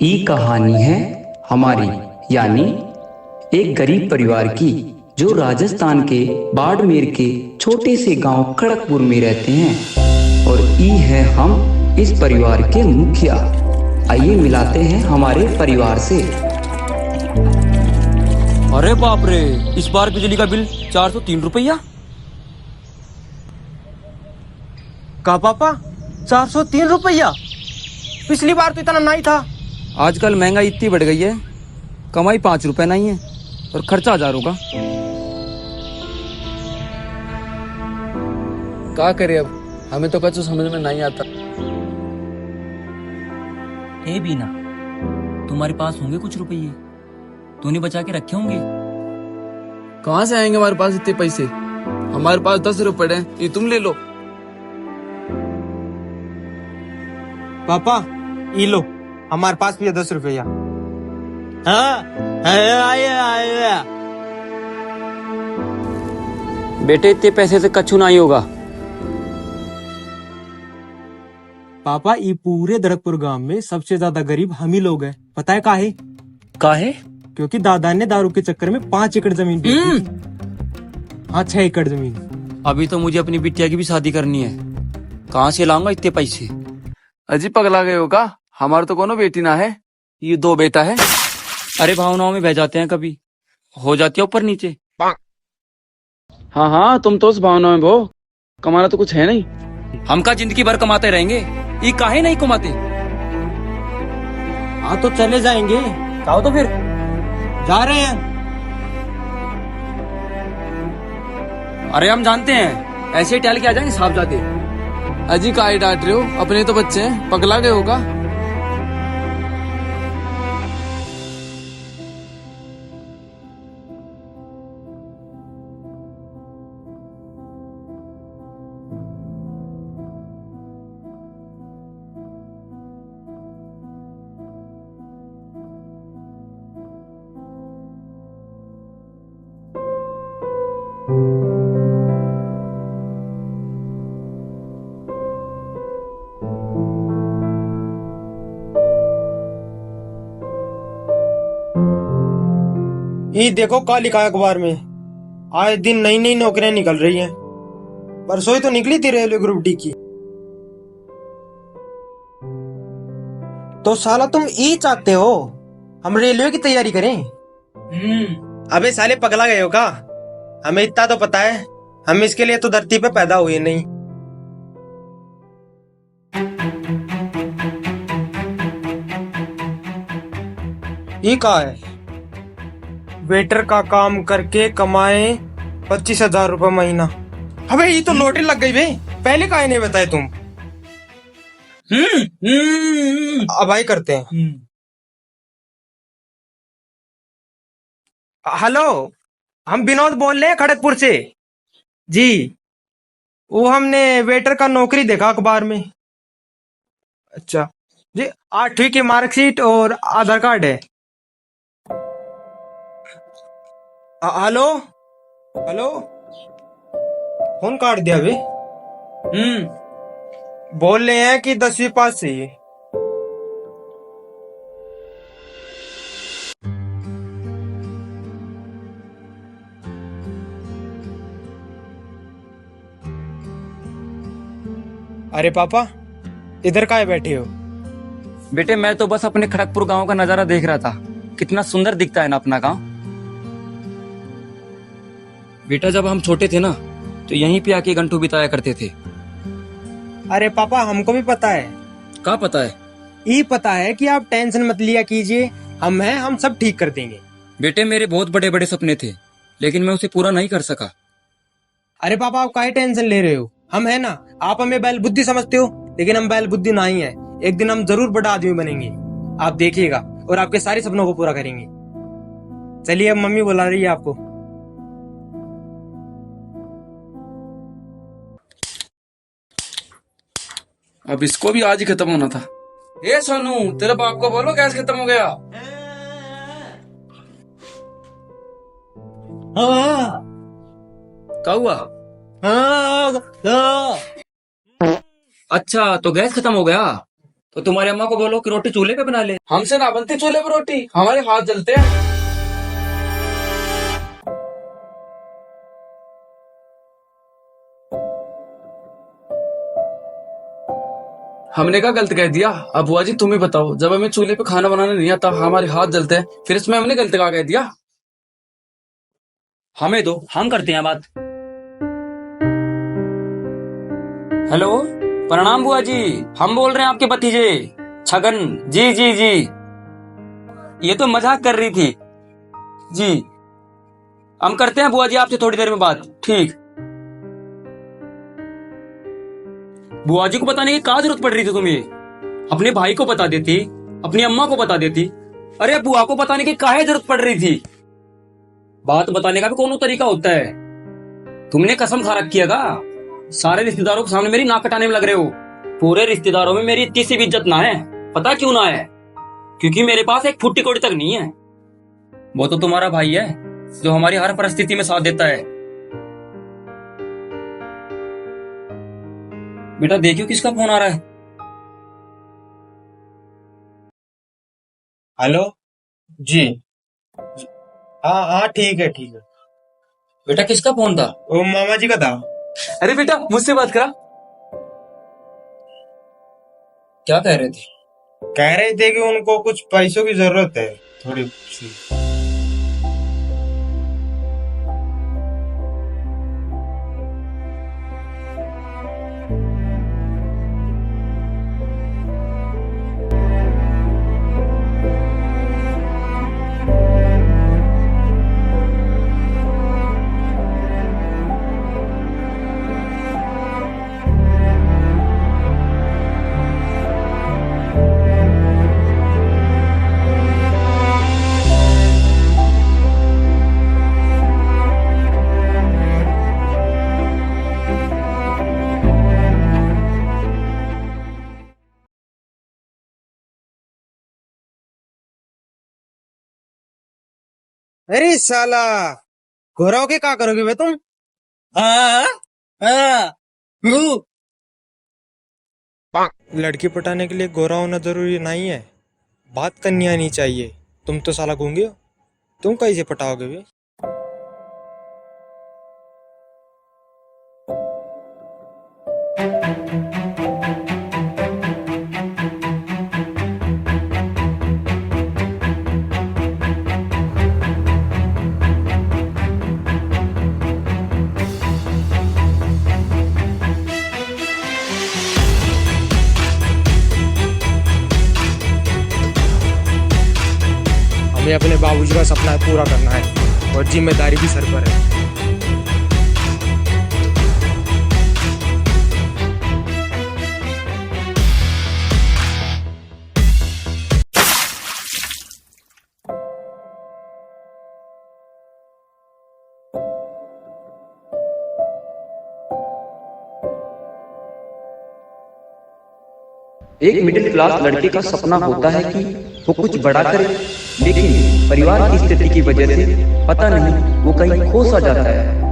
ई कहानी है हमारी, यानी एक गरीब परिवार की जो राजस्थान के बाड़मेर के छोटे से गांव खड़गपुर में रहते हैं। और ई है हम इस परिवार के मुखिया। आइए मिलाते हैं हमारे परिवार से। अरे बाप रे, इस बार बिजली का बिल 403 रुपया। का पापा 403 रुपया? पिछली बार तो इतना नहीं था। आजकल महंगाई इतनी बढ़ गई है, कमाई 5 रुपए नहीं है और खर्चा 1000 होगा। क्या करे अब, हमें तो कुछ समझ में नहीं आता। ए बीना, तुम्हारे पास होंगे कुछ रुपये? तूने बचा के रखे होंगे। कहाँ से आएंगे हमारे पास इतने पैसे? हमारे पास 10 रुपए पड़े हैं, ये तुम ले लो। पापा ये लो, हमारे पास भी है 10 रुपया। हाँ आया। बेटे इतने पैसे से कछु नहीं होगा। पापा ये पूरे दरकपुर गांव में सबसे ज्यादा गरीब हम ही लोग हैं। पता है काहे? काहे? क्योंकि दादा ने दारू के चक्कर में 5 एकड़ जमीन बेच दी थी। हाँ 6 एकड़ जमीन। अभी तो मुझे अपनी बिटिया की भी शादी करनी है, कहाँ से लाऊंगा इतने पैसे? अजी पगला गए होगा, हमारा तो कोनो बेटी ना है, ये 2 बेटा है। अरे भावनाओं में बह जाते हैं, कभी हो जाती है ऊपर नीचे। हाँ हाँ, तुम तो उस भावनाओं में भो, कमाना तो कुछ है नहीं। हम का जिंदगी भर कमाते रहेंगे, ये काहे नहीं कमाते? हाँ तो चले जाएंगे। कहो तो फिर जा रहे हैं। अरे हम जानते हैं, ऐसे ही टहल के आ जाएंगे साहब जाते। अजी काहे डांट रहे हो, अपने तो बच्चे हैं, पगला गए होगा। ये देखो क्या लिखा है अखबार में, आए दिन नई नई नौकरियां निकल रही हैं। परसों ही तो निकली थी रेलवे ग्रुप डी की। तो साला तुम ये चाहते हो हम रेलवे की तैयारी करें? अबे साले पगला गए हो का? हमें इतना तो पता है, हम इसके लिए तो धरती पे पैदा हुए नहीं। ये क्या है? वेटर का काम करके कमाए 25,000 रुपए महीना। अबे ये तो लॉटरी लग गई बे, पहले काहे नहीं बताए तुम? अब आई करते हैं। हेलो, हम विनोद बोल रहे हैं खड़गपुर से जी। वो हमने वेटर का नौकरी देखा अखबार में। अच्छा जी, 8वीं की मार्कशीट और आधार कार्ड है। हेलो हेलो, फोन काट दिया अभी। बोल रहे हैं कि 10वीं पास चाहिए। अरे पापा इधर काहे बैठे हो? बेटे मैं तो बस अपने खड़गपुर गांव का नजारा देख रहा था, कितना सुंदर दिखता है ना अपना गांव। बेटा जब हम छोटे थे ना, तो यहीं पे आके घंटों बिताया करते थे। अरे पापा हमको भी पता है। क्या पता है? ये पता है कि आप टेंशन मत लिया कीजिए, हम हैं, हम सब ठीक कर देंगे। बेटे मेरे बहुत बड़े बड़े सपने थे, लेकिन मैं उसे पूरा नहीं कर सका। अरे पापा आप काहे टेंशन ले रहे हो? हम है ना। आप हमें बैल बुद्धि समझते हो, लेकिन हम बैल बुद्धि नहीं है। एक दिन हम जरूर बड़ा आदमी बनेंगे, आप देखिएगा, और आपके सारे सपनों को पूरा करेंगे। चलिए अब मम्मी बुला रही है आपको। अब इसको भी आज ही खत्म होना था। ए सोनू, तेरे बाप को बोलो गैस खत्म हो गया। क्या हुआ? अच्छा तो गैस खत्म हो गया। तो तुम्हारी अम्मा को बोलो कि रोटी चूल्हे पे बना ले। हमसे ना बनती चूल्हे पे रोटी, हमारे हाथ जलते हैं। हमने क्या गलत कह दिया? अब बुआ जी तुम ही बताओ, जब हमें चूल्हे पे खाना बनाना नहीं आता, हमारे हाथ जलते हैं, फिर इसमें हमने गलत क्या कह दिया? हमें दो, हम करते हैं बात। हेलो, प्रणाम बुआ जी, हम बोल रहे हैं आपके भतीजे छगन। जी जी जी, ये तो मजाक कर रही थी जी। हम करते हैं बुआ जी आपसे थोड़ी देर में बात। ठीक। बुआ जी को बताने की क्या जरूरत पड़ रही थी तुम्हें? अपने भाई को बता देती, अपनी अम्मा को बता देती। अरे बुआ को बताने की काहे जरूरत पड़ रही थी? बात बताने का भी कौन तरीका होता है? तुमने कसम खा रखी है का? सारे रिश्तेदारों के सामने मेरी नाक कटाने में लग रहे हो। पूरे रिश्तेदारों में मेरी इतनी सी भी इज्जत ना है। पता क्यों ना है? क्योंकि मेरे पास एक फुट्टी कौड़ी तक नहीं है। वो तो तुम्हारा भाई है जो हमारी हर परिस्थिति में साथ देता है। बेटा देखियो किसका फोन आ रहा है। हेलो जी। हाँ हाँ, ठीक है ठीक है। बेटा किसका फोन था? वो मामा जी का था। अरे बेटा मुझसे बात करा। क्या कह रहे थे? कह रहे थे कि उनको कुछ पैसों की जरूरत है थोड़ी सी। अरे साला, घोरा के क्या करोगे बे तुम? लड़की पटाने के लिए गोरा होना जरूरी नहीं है, बात करनी आनी चाहिए। तुम तो साला गूंगे हो, तुम कैसे पटाओगे बे? हमें अपने बाबूजी का सपना पूरा करना है और जिम्मेदारी भी सर पर है। एक मिडिल क्लास लड़के का सपना होता है कि वो कुछ बड़ा करे, लेकिन परिवार की स्थिति की वजह से पता नहीं वो कहीं खो सा जाता है।